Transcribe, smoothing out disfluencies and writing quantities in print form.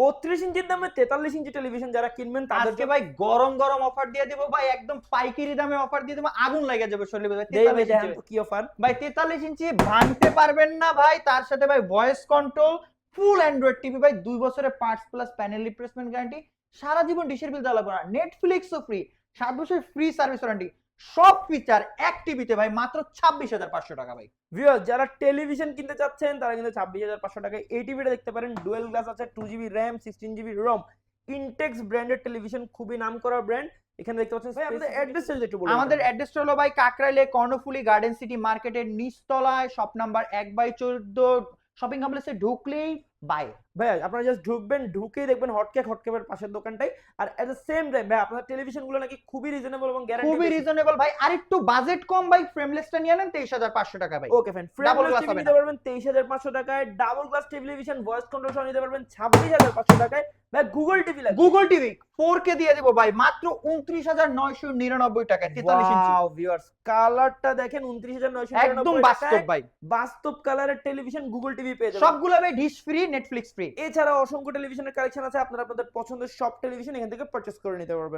32 ইঞ্চির দামে 43 ইঞ্চি টেলিভিশন যারা কিনবেন আজকে ভাই গরম গরম অফার দিয়ে দিব ভাই, একদম পাইকারি দামে অফার দিয়ে দেব, আগুন লেগে যাবে শরীরে ভাই। 43 ইঞ্চি কি অফার ভাই, 43 ইঞ্চি ভাঙতে পারবেন না ভাই। তার সাথে ভাই voice control, full android TV ভাই, 2 বছরের parts plus panel replacement guarantee, সারা জীবন ডিশের বিল দেওয়া লাগবে না, নেটফ্লিক্সও ফ্রি, 7 বছর ফ্রি সার্ভিস ওয়ারেন্টি, সব ফিচার এক টিভিতে ভাই মাত্র 26,500 টাকা ভাই। ভিউয়ার্স যারা টেলিভিশন কিনতে চাচ্ছেন তারা কিন্তু 26,500 টাকায় এই টিভিটা দেখতে পারেন। ডুয়েল গ্লাস আছে, 2GB RAM, 16GB ROM, Intex ব্র্যান্ডের টেলিভিশন, খুবই নামকরা ব্র্যান্ড। এখানে দেখতে পাচ্ছেন ভাই আমাদের অ্যাড্রেসটা একটু বলুন। আমাদের অ্যাড্রেসটা হলো ভাই কাকরাইলে কর্ণফুলি গার্ডেন সিটি মার্কেটের নিচতলায়, শপ নাম্বার 1/14, শপিং কমপ্লেক্সে ঢুকলেই বাই। ভাই আপনারা জাস্ট ঢুকবেন, ঢুকেই দেখবেন হটকেকের পাশের দোকানটাই। আর এট দ্য সেম টাইম ভাই আপনাদের টেলিভিশন গুলো নাকি খুবই রিজনেবল এবং গ্যারান্টি খুবই রিজনেবল ভাই। আর একটু বাজেট কম ভাই, ফ্রেমলেসটা নিয়ে নেন 23,500 টাকা ভাই। ওকে ফাইন, ফ্রেমলেস টিভি নিতে পারবেন 23,500 টাকায়, double glass television voice control সহ নিতে পারবেন 26,500 টাকায়। ভাই গুগল টিভি লাগে, গুগল টিভি 4K দিয়ে দেব ভাই মাত্র 29,999 টাকায়, 43 ইঞ্চি। ওয়াও ভিউয়ার্স কালারটা দেখেন, 29,999 একদম বাস্তব ভাই, বাস্তব কালারের টেলিভিশন গুগল টিভি পেয়ে যাবেন। সবগুলো ভাই ডিশ ফ্রি, নেটফ্লিক্স ফ্রি। এছাড়া অসংখ্য টেলিভিশনের কালেকশন আছে, আপনারা আপনাদের পছন্দের সব টেলিভিশন এখান থেকে পারচেজ করে নিতে পারবেন।